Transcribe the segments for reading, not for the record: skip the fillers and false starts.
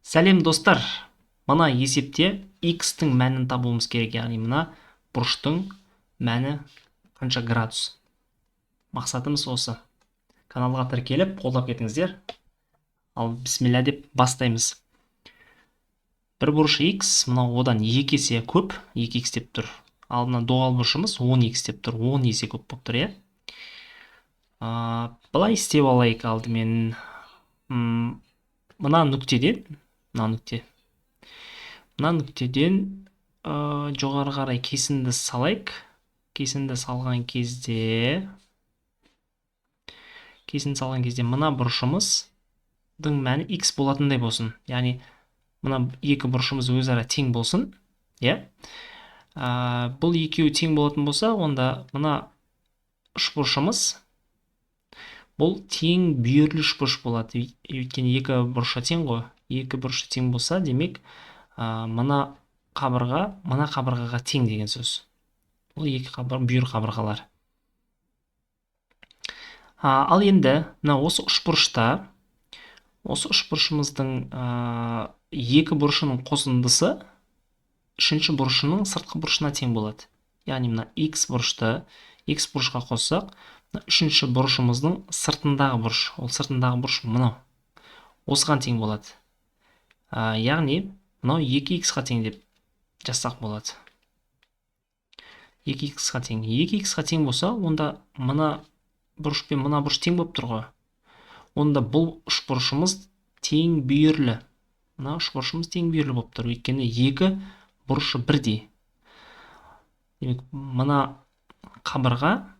Сәлем достар. Мына есепте x-тің мәнін табуымыз керек, яғни мына бұрыштың мәні қанша градус. Мақсатымыз осы. Каналға тіркеліп, қолдап кетіңіздер. Ал бісмилля деп бастаймыз. Бір бұрыш x, мына одан 2 есе көп, 2x деп тұр. Ал мына доғал бұрышымыз 10x деп тұр, 10 есе көп болып тұр, Былай істеп алайық алдымен. Мына нүктеден, жоғары қарай кесінді салайық. Кесінді салған кезде мына бұрышымыздың мәні x болатындай болсын. Яғни мына екі бұрышымыз өзара тең болсын. Бұл екеуі тең болатын болса, онда мына үшбұрышымыз бұл тең бүйірлі үшбұрыш болады. Өйткені екі бұрышы тең ғой. Екі бұрышы тең болса, демек мына қабырғаға тең деген сөз. Бұл екі бүйір қабырғалар. Ал енді осы үшбұрышымыздың екі бұрышының қосындысы үшінші бұрышының сыртқы бұрышына тең болады. Яғни мына x бұрышқа қоссақ, үшінші бұрышымыздың сыртындағы бұрыш, ол сыртындағы бұрыш мынау. Осыған тең болады. Яғни мынау 2x-қа тең деп жазсақ болады. 2x-қа тең. 2x-қа тең болса, онда мына бұрыш пен мына бұрыш тең болып тұр ғой. Онда бұл үш бұрышымыз тең бүйірлі. Мына үш бұрышымыз тең бүйірлі болып тұр. Өйткені екі бұрышы бірдей. Демек, мына қабырғаға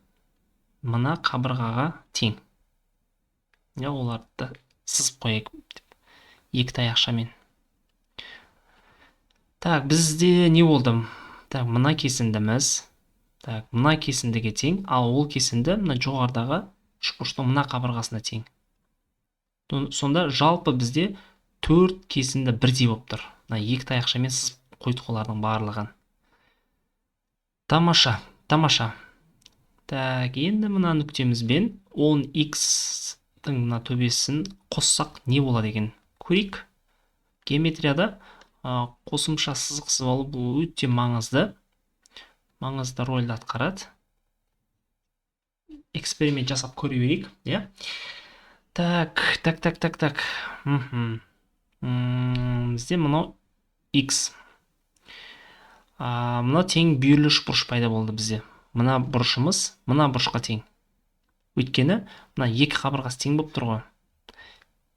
тең. Оларды сызып қояйық екі таяқшамен. Бізде не болды? Мына кесіндіміз. Мына кесіндіге тең, ал ол кесінді мына жоғарыдағы үшбұрыштың мына қабырғасына тең. Сонда жалпы бізде 4 кесінді бірдей болып тұр. Мына екі таяқшамен сызып қойдық олардың барлығын. Тамаша. Енді мына нүктемізбен 10x-тің мына төбесін қоссақ не болады екен? Көрейік. Геометрияда қосымша сызық сызып алу бұл өте маңызды рөлді атқарады. Эксперимент жасап көре берейік. Бізде мынау x. Мына тең бүйірлі үшбұрыш пайда болды бізде. Мына бұрышымыз мына бұрышқа тең. Өйткені мына екі қабырғасы тең болып тұр ғой.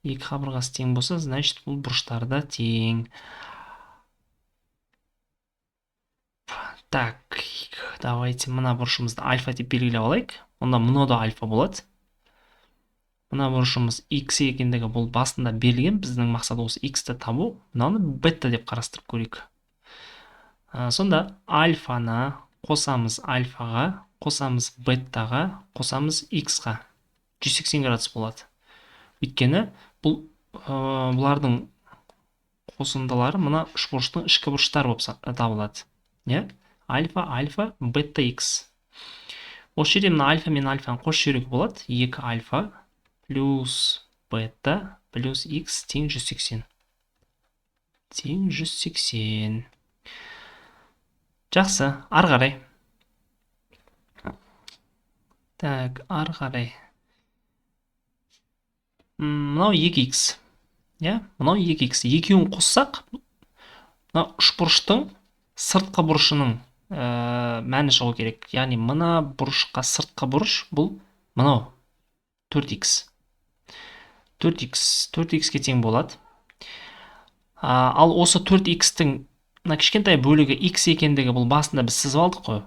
Екі қабырғасы тең болса, значит бұл бұрыштары да тең. Давайте мына бұрышымызды альфа деп белгілеп алайық. Онда мынау да альфа болады. Мына бұрышымыз x екендігі бұл басында берілген. Біздің мақсат осы x-ті табу. Мынаны бета деп қарастырып көрейік. Сонда альфаны қосамыз альфаға, қосамыз беттаға, қосамыз x-ға. 180 градус болады. Өйткені бұлардың қосындылары мына үшбұрыштың ішкі бұрыштары болып табылады. Альфа, бетта, x. Осы жерде мына альфа мен альфаны қосып жіберуге болады. 2 альфа плюс бетта плюс x тең 180. Тең 180. Жақсы, ары қарай. Ары қарай. Мынау 2x. Мынау 2x. Екеуін қоссақ, мына үшбұрыштың сыртқы бұрышының мәні шығу керек. Яғни мына бұрышқа сыртқы бұрыш бұл мынау 4x. 4x-ке тең болады. Ал осы 4x-тің мына кішкентай бөлігі x екендігі бұл басында біз сызып алдық қой.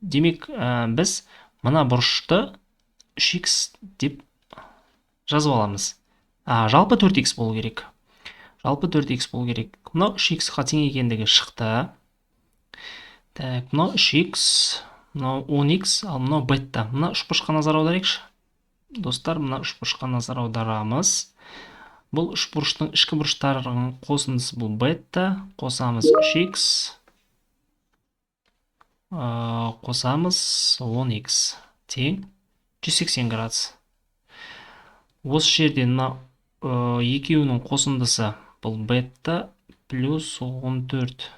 Демек, біз мына бұрышты 3x деп жазып аламыз. Жалпы 4x болу керек. Мынау 3x-қа тең екендігі шықты. Мынау 3x, мынау 10x, ал мынау бетта. Мына үшбұрышқа назар аударайықшы. Достар, мына үшбұрышқа назар аударамыз. Бұл үшбұрыштың ішкі бұрыштарының қосындысы бұл бетта. Қосамыз 3x. Қосамыз 10x. Тең 180 градус. Осы жерден екеуінің қосындысы бұл бета плюс 14.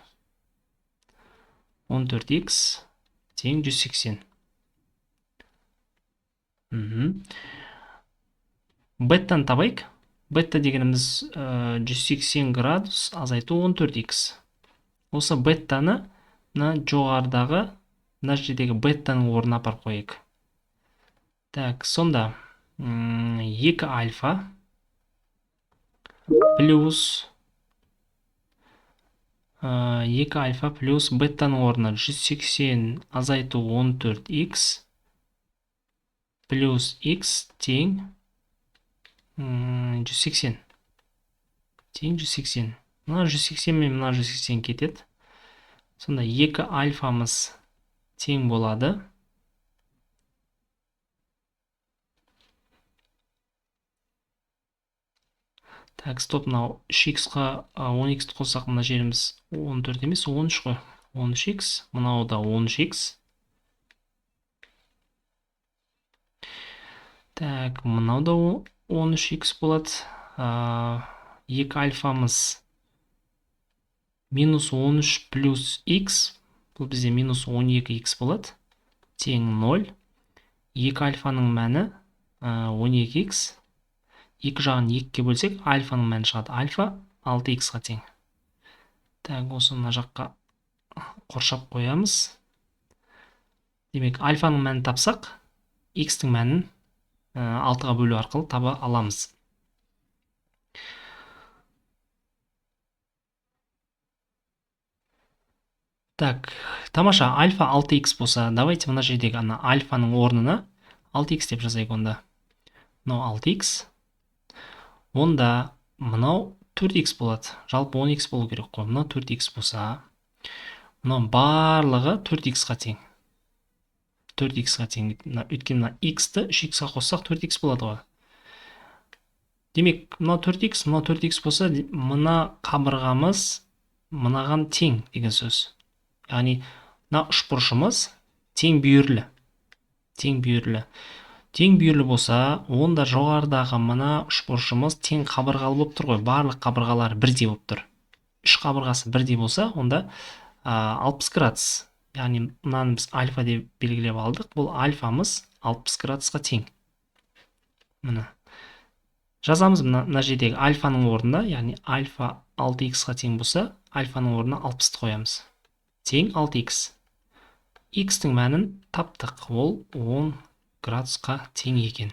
14x тең 180. Беттаны табайық. Бетта дегеніміз 180 градус азайту 14x. Осы беттаны мына жоғарыдағы мына жердегі беттаның орнына апарып қояйық. Так, сонда 2 альфа плюс 2 альфа плюс беттаның орнына 180 азайту 14x плюс x тең 180. Тең 180. Мына 180 мен мына 180 кетеді. Сонда 2 альфамыз тең болады. Так, стоп, мынау 3x-қа 10x-ті қоссақ, мына жеріміз 14 емес, 13 қой. 13x, мынау да 13x. Так, мынау да 13x болады. 2 альфамыз минус 13 плюс x, бұл бізде минус 12x болады. Тең 0. 2 альфаның мәні 12x. 2 жағын 2-ке бөлсек, альфаның мәні шығады. Альфа 6x-ға тең. Так, осы мына жаққа қоршап қоямыз. Демек, альфаның мәнін тапсақ, x-тің мәнін 6-ға бөлу арқылы таба аламыз. Так, тамаша, альфа 6x болса, давайте мына жердегі альфаның орнына 6x деп жазайық онда. Мынау 6x. Онда мынау 4x болады. Жалпы 10x болу керек қой. Мынау 4x болса, мынау барлығы 4x-ға тең. 4x-ға тең. Өйткені x-ті 3x-ға қоссақ 4x болады ғой. Демек, мынау 4x, мынау 4x болса, мына қабырғамыз мынаған тең деген сөз. Яғни, мына үшбұрышымыз тең бүйірлі. Тең бүйірлі. Тең бүйірлі болса, онда жоғарыдағы мына үшбұрышымыз тең қабырғалы болып тұр ғой. Барлық қабырғалары бірдей болып тұр. Үш қабырғасы бірдей болса, онда 60 градус. Яғни, мынаны біз альфа деп белгілеп алдық. Бұл альфамыз 60 градусқа тең. Міне. Жазамыз мына жердегі альфаның орнына, яғни альфа 6x-ға тең болса, альфаның орнына 60-ты қоямыз. Тең 6x. X-тің мәнін таптық. Ол 10 градусқа тең екен.